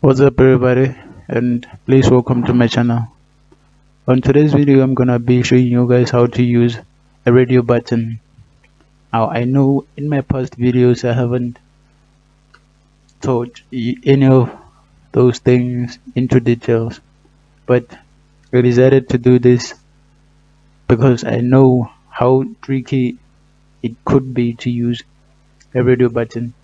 What's up everybody, and please welcome to my channel. On today's video I'm gonna be showing you guys how to use a radio button. Now I know in my past videos I haven't taught any of those things into details, but I decided to do this because I know how tricky it could be to use a radio button.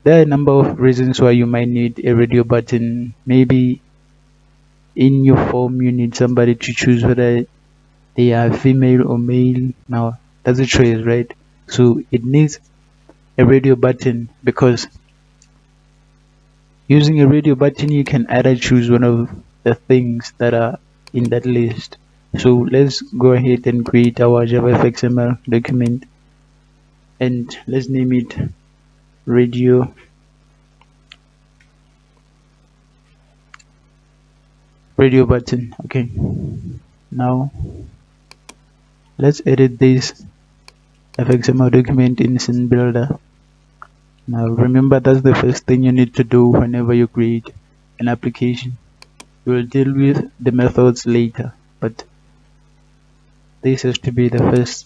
There are a number of reasons why you might need a radio button. Maybe in your form you need somebody to choose whether they are female or male. Now that's a choice, right? So it needs a radio button because using a radio button you can either choose one of the things that are in that list. So let's go ahead and create our JavaFX XML document, and let's name it radio button. Okay, now let's edit this fxml document in scene builder. Now remember, that's the first thing you need to do whenever you create an application. You will deal with the methods later, but this has to be the first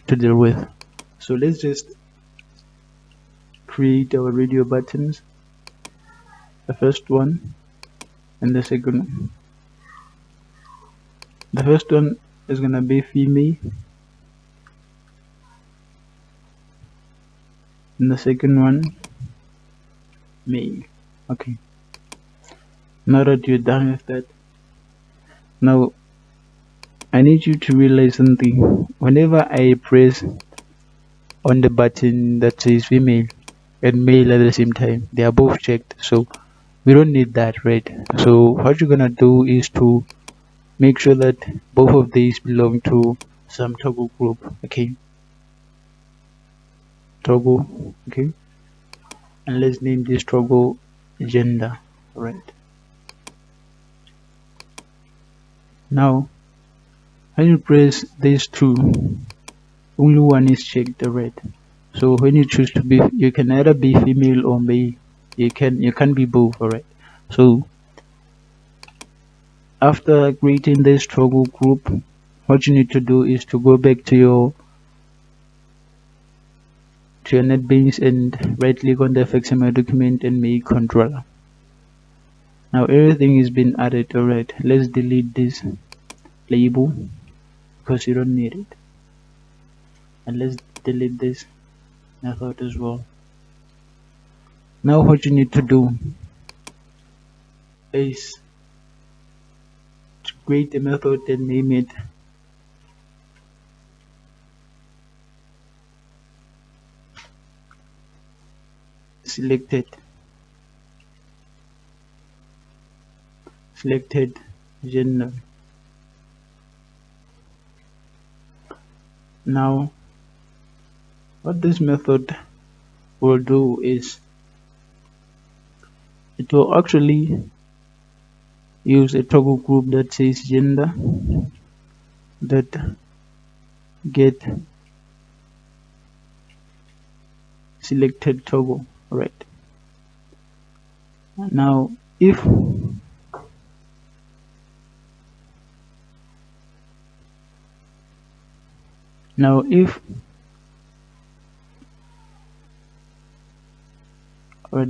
to deal with. So let's just create our radio buttons, the first one and the second one. The first one is gonna be female, and the second one male. Okay, now that you're done with that, now I need you to realize something. Whenever I press on the button that says female and male at the same time, they are both checked, so we don't need that, right? So what you're gonna do is to make sure that both of these belong to some toggle group. Okay, toggle. Okay, and let's name this toggle gender. Right, now when you press these two, only one is checked, right? So when you choose to be, you can either be female or male. You can be both, alright? So after creating this toggle group, what you need to do is to go back to your NetBeans and right click on the fxml document and make controller. Now everything is been added, alright? Let's delete this label because you don't need it, and let's delete this method as well. Now what you need to do is to create a method and name it selected gender. Now what this method will do is it will actually use a toggle group that says gender that get selected toggle, right? Now if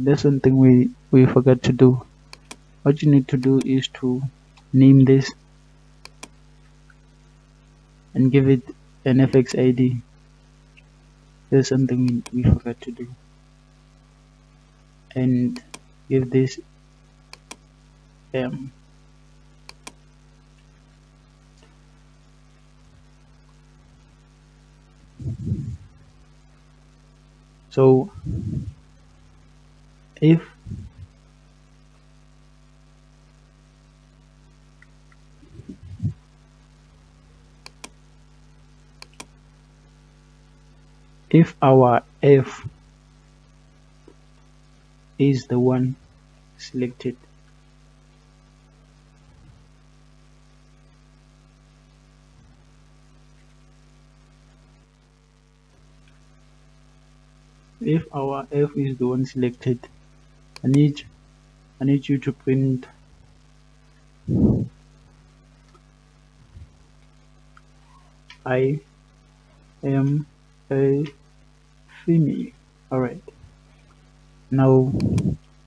there's something we forgot to do. What you need to do is to name this and give it an fx id. There's something we forgot to do, and give this so if our f is the one selected, I need I need you to print I am a female. Alright, now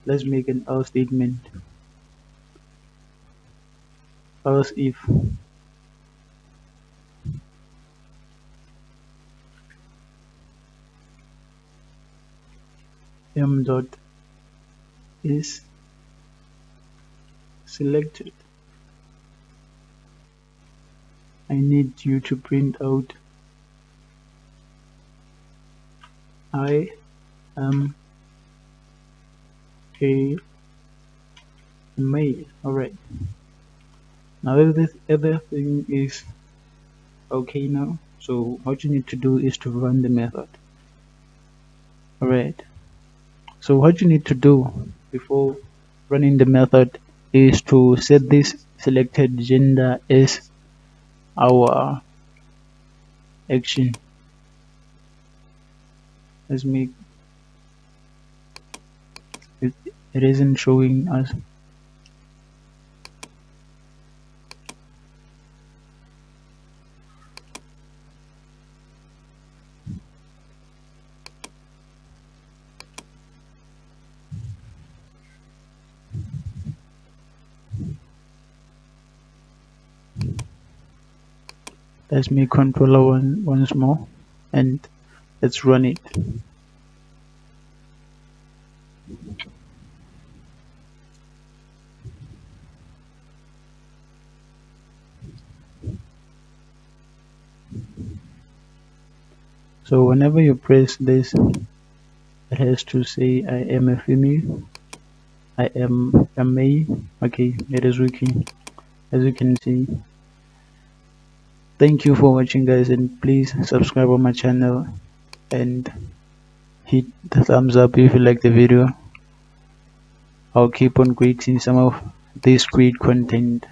let's make an else statement. Else if m dot is selected, I need you to print out I am a male. Alright, now everything is okay now, so what you need to do is to run the method. Alright, so what you need to do before running the method is to set this selected gender as our action. Let's make it, it isn't showing us. Let's make controller once more and let's run it. So whenever you press this, it has to say I am a female, I am a male. Okay, it is working as you can see. Thank you for watching guys, and please subscribe on my channel and hit the thumbs up if you like the video. I'll keep on creating some of this great content.